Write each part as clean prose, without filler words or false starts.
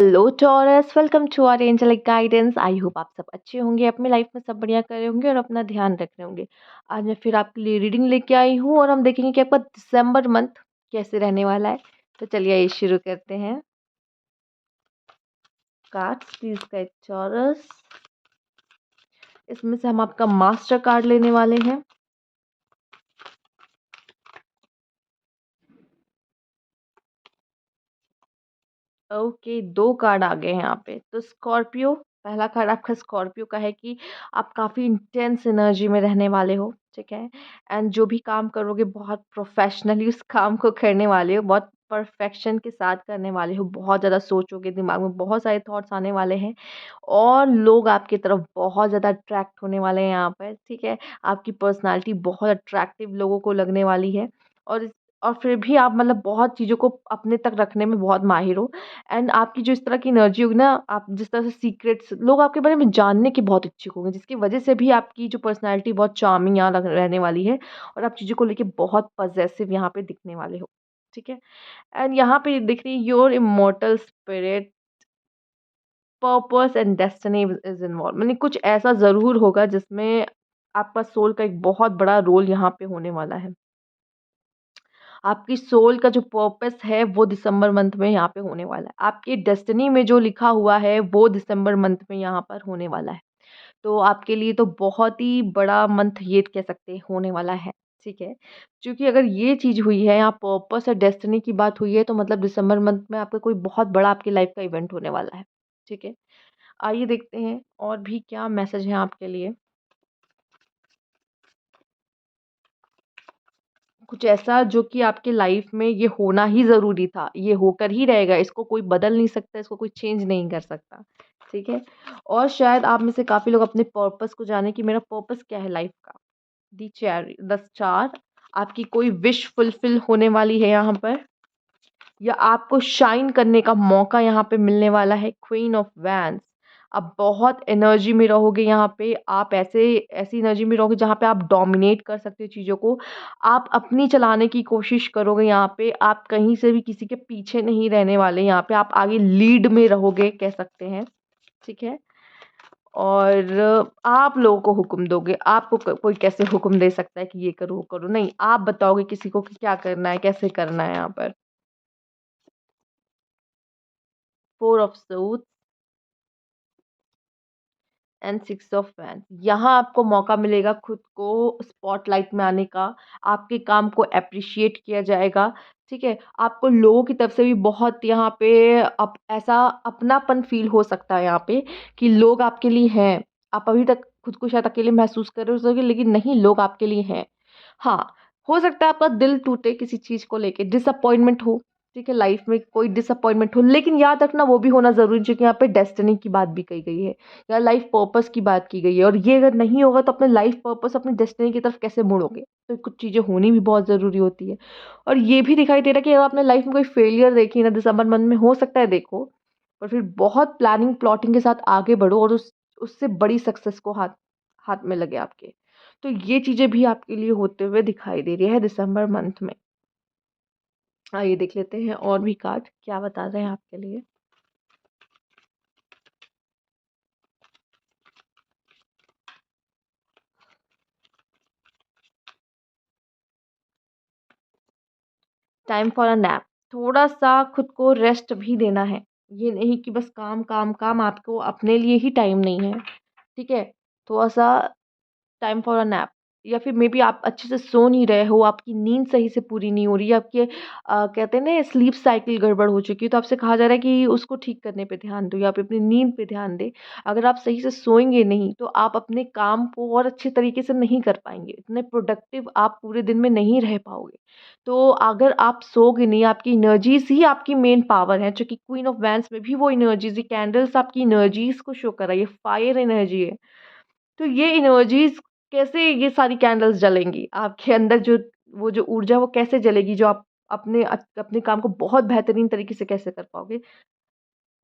Hello Taurus, welcome to our angelic guidance. I hope आप सब अच्छे होंगे, अपनी लाइफ में सब बढ़िया कर रहे होंगे और अपना ध्यान रख रहे होंगे। आज मैं फिर आपके लिए रीडिंग लेके आई हूँ और हम देखेंगे कि आपका दिसंबर मंथ कैसे रहने वाला है। तो चलिए ये शुरू करते हैं। Cards please guide taurus. इसमें से हम आपका मास्टर कार्ड लेने वाले हैं। ओके, 2 कार्ड आ गए हैं यहाँ पे। तो स्कॉर्पियो, पहला कार्ड आपका स्कॉर्पियो का है कि आप काफ़ी इंटेंस एनर्जी में रहने वाले हो, ठीक है? एंड जो भी काम करोगे बहुत प्रोफेशनली उस काम को करने वाले हो, बहुत परफेक्शन के साथ करने वाले हो, बहुत ज़्यादा सोचोगे, दिमाग में बहुत सारे थॉट्स आने वाले हैं और लोग आपकी तरफ बहुत ज़्यादा अट्रैक्ट होने वाले हैं यहाँ पर, ठीक है? आपकी पर्सनैलिटी बहुत अट्रैक्टिव लोगों को लगने वाली है और और फिर भी आप मतलब बहुत चीज़ों को अपने तक रखने में बहुत माहिर हो। एंड आपकी जो इस तरह की एनर्जी होगी ना, आप जिस तरह से सीक्रेट्स लोग आपके बारे में जानने के बहुत इच्छुक होंगे, जिसकी वजह से भी आपकी जो पर्सनैलिटी बहुत चार्मिंग यहाँ रहने वाली है और आप चीज़ों को लेके बहुत पजेसिव यहाँ पे दिखने वाले हो, ठीक है? एंड यहाँ पे दिख रही your immortal spirit, purpose and destiny is involve. मैंने कुछ ऐसा ज़रूर होगा जिसमें आपका सोल का एक बहुत बड़ा रोल यहाँ पे होने वाला है। आपकी सोल का जो पर्पस है वो दिसंबर मंथ में यहाँ पे होने वाला है। आपकी डेस्टिनी में जो लिखा हुआ है वो दिसंबर मंथ में यहाँ पर होने वाला है। तो आपके लिए तो बहुत ही बड़ा मंथ ये कह सकते हैं होने वाला है, ठीक है? क्योंकि अगर ये चीज़ हुई है, यहाँ पर्पस और डेस्टिनी की बात हुई है, तो मतलब दिसंबर मंथ में आपका कोई बहुत बड़ा आपकी लाइफ का इवेंट होने वाला है, ठीक है? आइए देखते हैं और भी क्या मैसेज है आपके लिए। कुछ ऐसा जो कि आपके लाइफ में ये होना ही ज़रूरी था, ये होकर ही रहेगा, इसको कोई बदल नहीं सकता, इसको कोई चेंज नहीं कर सकता, ठीक है? और शायद आप में से काफ़ी लोग अपने पर्पस को जाने कि मेरा पर्पस क्या है लाइफ का। दी चेरी द स्टार, आपकी कोई विश फुलफिल होने वाली है यहाँ पर या आपको शाइन करने का मौका यहाँ पे मिलने वाला है। क्वीन ऑफ वैंड्स, आप बहुत एनर्जी में रहोगे यहाँ पे, आप ऐसे ऐसी एनर्जी में रहोगे जहाँ पे आप डोमिनेट कर सकते हो चीज़ों को। आप अपनी चलाने की कोशिश करोगे यहाँ पे, आप कहीं से भी किसी के पीछे नहीं रहने वाले यहाँ पे, आप आगे लीड में रहोगे कह सकते हैं, ठीक है? और आप लोगों को हुक्म दोगे, आपको कोई कैसे हुक्म दे सकता है कि ये करो वो करो, नहीं, आप बताओगे किसी को कि क्या करना है, कैसे करना है यहाँ पर। 4 of suits and 6 of fans, यहाँ आपको मौका मिलेगा खुद को स्पॉटलाइट में आने का, आपके काम को एप्रिशिएट किया जाएगा, ठीक है? आपको लोगों की तरफ से भी बहुत यहाँ पे ऐसा अपनापन फील हो सकता है यहाँ पे कि लोग आपके लिए हैं। आप अभी तक खुद को शायद अकेले महसूस कर रहे हो, लेकिन नहीं, लोग आपके लिए हैं। हाँ, हो सकता है आपका दिल टूटे किसी चीज़ को लेके, डिसअपॉइंटमेंट हो, ठीक है? लाइफ में कोई डिसअपॉइंटमेंट हो, लेकिन याद रखना वो भी होना ज़रूरी है, क्योंकि यहाँ पे डेस्टिनी की बात भी कही गई है या लाइफ पर्पस की बात की गई है, और ये अगर नहीं होगा तो अपने लाइफ पर्पस, अपनी डेस्टिनी की तरफ कैसे मुड़ोगे? तो कुछ चीज़ें होनी भी बहुत ज़रूरी होती है। और ये भी दिखाई दे रहा है कि अगर आपने लाइफ में कोई फेलियर देखी ना दिसंबर मंथ में, हो सकता है देखो, पर फिर बहुत प्लानिंग प्लॉटिंग के साथ आगे बढ़ो और उस उससे बड़ी सक्सेस को हाथ हाथ में लगे आपके। तो ये चीज़ें भी आपके लिए होते हुए दिखाई दे रही है दिसंबर मंथ में। आइए देख लेते हैं और भी कार्ड क्या बता रहे हैं आपके लिए। टाइम फॉर अ नैप, थोड़ा-सा खुद को रेस्ट भी देना है। ये नहीं कि बस काम, काम, काम, आपको अपने लिए ही टाइम नहीं है, ठीक है? थोड़ा-सा टाइम फॉर अ नैप, या फिर मे बी आप अच्छे से सो नहीं रहे हो, आपकी नींद सही से पूरी नहीं हो रही है, आपके कहते हैं ना स्लीप साइकिल गड़बड़ हो चुकी है, तो आपसे कहा जा रहा है कि उसको ठीक करने पे ध्यान दो या फिर अपनी नींद पे ध्यान दें। अगर आप सही से सोएँगे नहीं, तो आप अपने काम को और अच्छे तरीके से नहीं कर पाएँगे, इतने प्रोडक्टिव आप पूरे दिन में नहीं रह पाओगे। तो अगर आप सोओगे नहीं, आपकी एनर्जीज़ ही आपकी मेन पावर है, जो कि क्वीन ऑफ वैंड्स में भी वो एनर्जीज़, ये कैंडल्स आपकी एनर्जीज़ को शो कर रहा है, ये फायर एनर्जी है। तो ये एनर्जीज़ कैसे, ये सारी कैंडल्स जलेंगी? आपके अंदर जो वो जो ऊर्जा है वो कैसे जलेगी, जो आप अपने काम को बहुत बेहतरीन तरीके से कैसे कर पाओगे?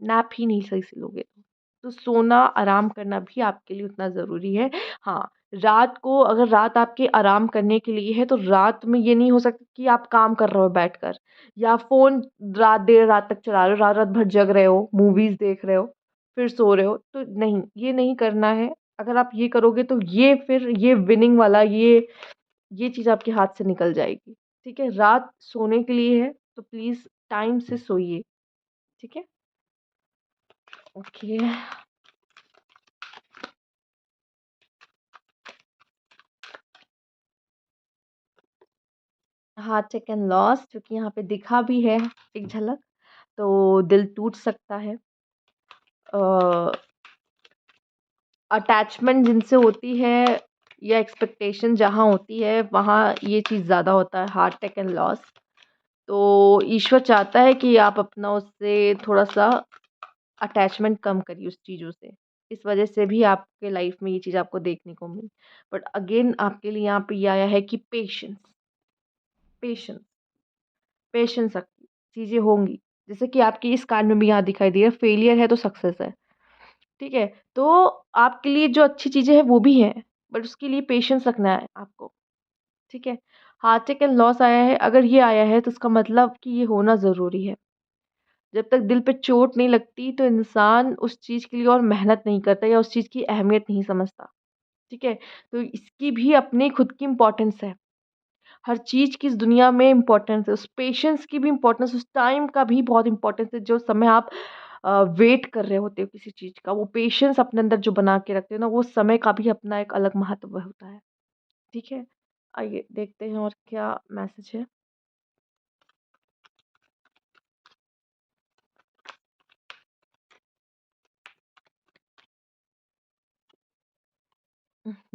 नैप ही नहीं सही से लोगे तो। तो सोना, आराम करना भी आपके लिए उतना ज़रूरी है। हाँ, रात को अगर रात आपके आराम करने के लिए है, तो रात में ये नहीं हो सकता कि आप काम कर रहे हो बैठकर या फ़ोन रात देर रात तक चला रहे हो, रात-रात भर जग रहे हो, मूवीज़ देख रहे हो, फिर सो रहे हो, तो नहीं, ये नहीं करना है। अगर आप ये करोगे तो ये फिर ये विनिंग वाला ये चीज़ आपके हाथ से निकल जाएगी, ठीक है? रात सोने के लिए है, तो प्लीज़ टाइम से सोइए, ठीक है? ओके। हार्ट एंड लॉस क्योंकि यहाँ पे दिखा भी है एक झलक, तो दिल टूट सकता है। अ, अटैचमेंट जिनसे होती है या एक्सपेक्टेशन जहाँ होती है, वहाँ ये चीज़ ज़्यादा होता है, हार्ट एंड लॉस। तो ईश्वर चाहता है कि आप अपना उससे थोड़ा-सा अटैचमेंट कम करिए उस चीज़ों से। इस वजह से भी आपके लाइफ में ये चीज़ आपको देखने को मिली। बट अगेन आपके लिए यहाँ पे ये आया है कि पेशेंस, पेशेंस, पेशेंस रखिए, चीज़ें होंगी। जैसे कि आपकी इस कार्ड में भी यहाँ दिखाई दे रहा है, फेलियर है तो सक्सेस है, ठीक है? तो आपके लिए जो अच्छी चीज़ें हैं वो भी हैं, बट उसके लिए पेशेंस रखना है आपको, ठीक है? हार्ट एंड लॉस आया है, अगर ये आया है तो इसका मतलब कि ये होना ज़रूरी है। जब तक दिल पे चोट नहीं लगती तो इंसान उस चीज़ के लिए और मेहनत नहीं करता या उस चीज़ की अहमियत नहीं समझता, ठीक है? तो इसकी भी अपनी खुद की इम्पोर्टेंस है। हर चीज़ की इस दुनिया में इम्पोर्टेंस है, उस पेशेंस की भी इम्पोर्टेंस, उस टाइम का भी बहुत इम्पोर्टेंस है, जो समय आप वेट कर रहे होते हो किसी चीज़ का, वो पेशेंस अपने अंदर जो बना के रखते हो ना, वो समय का भी अपना एक अलग महत्व होता है, ठीक है? आइए देखते हैं और क्या मैसेज है।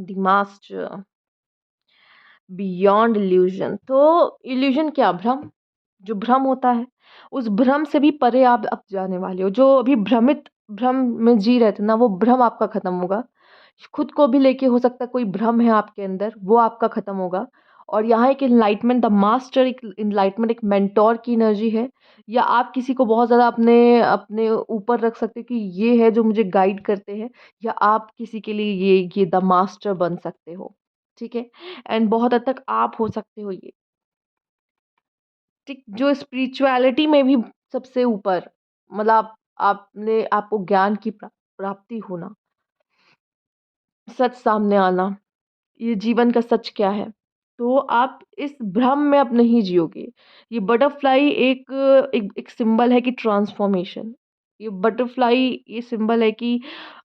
द मास्टर बियॉन्ड इल्यूज़न, तो इल्यूज़न क्या? भ्रम। जो भ्रम होता है, उस भ्रम से भी परे आप अब जाने वाले हो। जो अभी भ्रम में जी रहे थे ना, वो भ्रम आपका खत्म होगा। खुद को भी लेके हो सकता है कोई भ्रम है आपके अंदर, वो आपका खत्म होगा। और यहाँ एक एनलाइटमेंट, द मास्टर, एक एनलाइटमेंट, एक मेंटोर की एनर्जी है, या आप किसी को बहुत ज़्यादा अपने अपने ऊपर रख सकते हो कि ये है जो मुझे गाइड करते हैं, या आप किसी के लिए ये द मास्टर बन सकते हो, ठीक है? एंड बहुत हद तक आप हो सकते हो ये। ठीक, जो स्पिरिचुअलिटी में भी सबसे ऊपर, मतलब आपने आपको ज्ञान की प्राप्ति होना, सच सामने आना, ये जीवन का सच क्या है, तो आप इस भ्रम में अब नहीं जियोगे। ये बटरफ्लाई एक सिंबल है कि ट्रांसफॉर्मेशन। ये बटरफ्लाई ये सिंबल है कि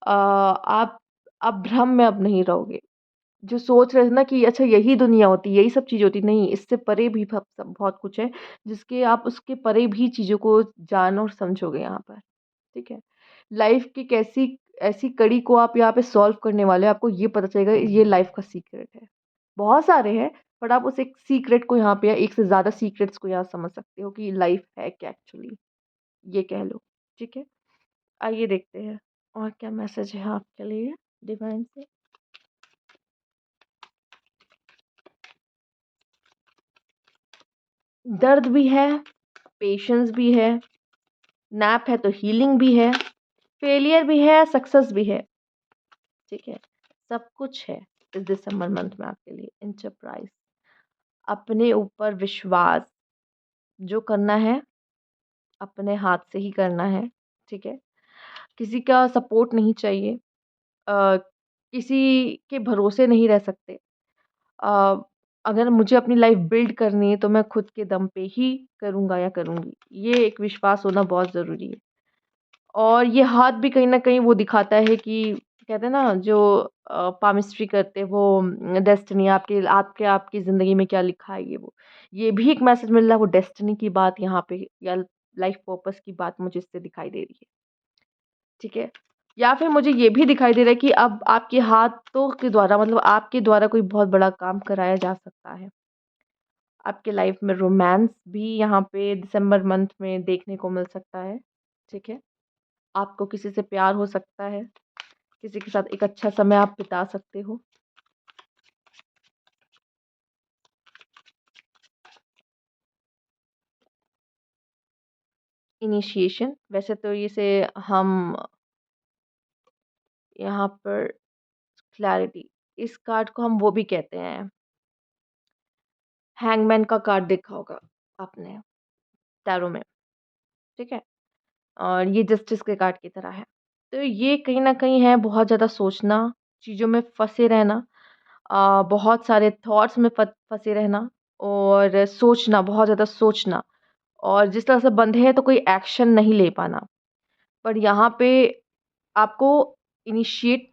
आप भ्रम में अब नहीं रहोगे। जो सोच रहे थे ना कि अच्छा यही दुनिया होती है, यही सब चीज़ें होती, नहीं, इससे परे भी बहुत कुछ है, जिसके आप उसके परे भी चीज़ों को जानो और समझोगे यहाँ पर, ठीक है? लाइफ़ की कैसी ऐसी कड़ी को आप यहाँ पे सॉल्व करने वाले हो, आपको ये पता चलेगा ये लाइफ़ का सीक्रेट है। बहुत सारे हैं, बट आप उस एक सीक्रेट को यहाँ पे, या एक से ज़्यादा सीक्रेट्स को यहाँ समझ सकते हो कि लाइफ़ है क्या एक्चुअली, ये कह लो, ठीक है? आइए देखते हैं और क्या मैसेज है आपके लिए डिवाइन से। दर्द भी है, पेशेंस भी है, नैप है तो हीलिंग भी है, फेलियर भी है, सक्सेस भी है, ठीक है? सब कुछ है इस दिसंबर मंथ में आपके लिए। एंटरप्राइज़, अपने ऊपर विश्वास, जो करना है अपने हाथ से ही करना है, ठीक है? किसी का सपोर्ट नहीं चाहिए, अ, किसी के भरोसे नहीं रह सकते। अ, अगर मुझे अपनी लाइफ़ बिल्ड करनी है तो मैं खुद के दम पे ही करूँगा या करूँगी। ये एक विश्वास होना बहुत ज़रूरी है। और ये हाथ भी कहीं न कहीं वो दिखाता है कि कहते हैं ना, जो पामिस्ट्री करते हैं वो डेस्टिनी आपके आपके आपकी ज़िंदगी में क्या लिखा है ये वो। ये भी एक मैसेज मिल रहा है, वो डेस्टिनी की बात यहाँ पे, या लाइफ़ पर्पस की बात मुझे इससे दिखाई दे रही है, ठीक है? या फिर मुझे ये भी दिखाई दे रहा है कि अब आपके हाथों के द्वारा, मतलब आपके द्वारा कोई बहुत बड़ा काम कराया जा सकता है। आपके लाइफ़ में रोमांस भी यहाँ पे दिसंबर मंथ में देखने को मिल सकता है, ठीक है? आपको किसी से प्यार हो सकता है, किसी के साथ एक अच्छा समय आप बिता सकते हो। इनिशिएशन, वैसे तो इसे हम यहाँ पर क्लैरिटी, इस कार्ड को हम वो भी कहते हैं, हैंगमैन का कार्ड देखा होगा आपने टैरो में, ठीक है? और ये जस्टिस के कार्ड की तरह है। तो ये कहीं न कहीं है बहुत ज़्यादा सोचना, चीज़ों में फँसे रहना, बहुत सारे थॉट्स में फँसे रहना और सोचना, बहुत ज़्यादा सोचना और जिस तरह से बंधे हैं तो कोई एक्शन नहीं ले पाना। पर यहाँ पे आपको इनिशिएट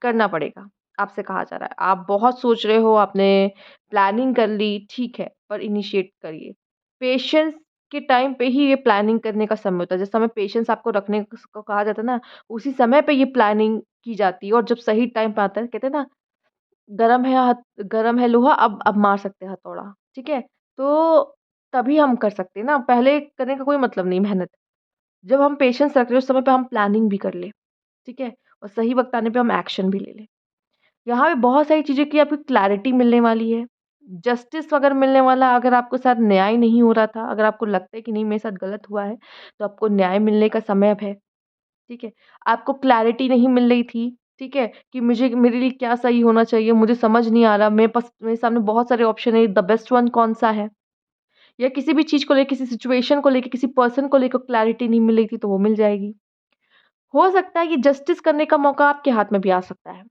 करना पड़ेगा, आपसे कहा जा रहा है। आप बहुत सोच रहे हो, आपने प्लानिंग कर ली, ठीक है, पर इनिशिएट करिए। पेशेंस के टाइम पे ही ये प्लानिंग करने का समय होता है। जिस समय पेशेंस आपको रखने को कहा जाता है ना, उसी समय पे ये प्लानिंग की जाती है और जब सही टाइम पे आता है, कहते हैं ना, गरम है लोहा, अब मार सकते हैं हथौड़ा, ठीक है? तो तभी हम कर सकते हैं ना, पहले करने का कोई मतलब नहीं मेहनत। जब हम पेशेंस रख रहे हैं, उस समय पे हम प्लानिंग भी कर लें, ठीक है? और सही वक़्त आने पे हम एक्शन भी ले लें। यहाँ पे बहुत सारी चीज़ों की आपको क्लैरिटी मिलने वाली है। जस्टिस अगर मिलने वाला, अगर आपके साथ न्याय नहीं हो रहा था, अगर आपको लगता है कि नहीं मेरे साथ गलत हुआ है, तो आपको न्याय मिलने का समय अब है, ठीक है? आपको क्लैरिटी नहीं मिल रही थी, ठीक है? कि मुझे मेरे लिए क्या सही होना चाहिए, मुझे समझ नहीं आ रहा, मेरे सामने बहुत सारे ऑप्शन है, द बेस्ट वन कौन-सा है? या किसी भी चीज़ को लेके, किसी सिचुएशन को लेके, किसी पर्सन को लेकर क्लैरिटी नहीं मिल रही थी, तो वो मिल जाएगी। हो सकता है कि जस्टिस करने का मौका आपके हाथ में भी आ सकता है।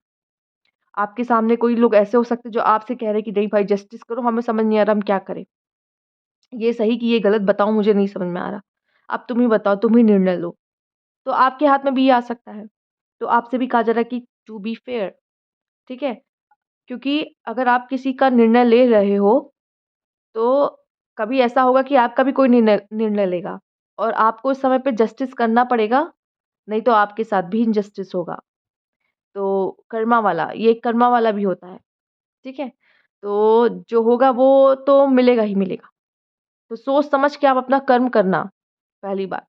आपके सामने कोई लोग ऐसे हो सकते हैं जो आपसे कह रहे हैं कि नहीं भाई जस्टिस करो, हमें समझ नहीं आ रहा हम क्या करें? ये सही कि ये गलत बताओ, मुझे नहीं समझ में आ रहा। अब तुम ही बताओ, तुम ही निर्णय लो। तो आपके हाथ में भी ये आ सकता है। तो आपसे भी कहा जा रहा है कि टू बी फेयर, ठीक है? क्योंकि अगर आप किसी का निर्णय ले रहे हो, तो कभी ऐसा होगा कि आपका भी कोई निर्णय निर्णय लेगा और आपको उस समय पे जस्टिस करना पड़ेगा, नहीं तो आपके साथ भी इनजस्टिस होगा। तो कर्मा वाला, ये कर्मा वाला भी होता है, ठीक है? तो जो होगा वो तो मिलेगा ही मिलेगा। तो सोच समझ के आप अपना कर्म करना, पहली बात।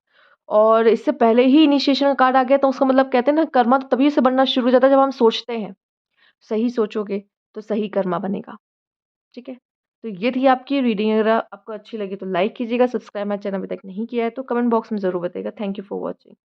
और इससे पहले ही इनिशिएशन कार्ड आ गया तो उसका मतलब कहते हैं ना, कर्मा तो तभी से बनना शुरू हो जाता है जब हम सोचते हैं। सही सोचोगे तो सही कर्मा बनेगा, ठीक है? तो ये थी आपकी रीडिंग। अगर आपको अच्छी लगी तो लाइक कीजिएगा, सब्सक्राइब मेरा चैनल अभी तक नहीं किया है तो कमेंट बॉक्स में ज़रूर बताइएगा। Thank you for watching.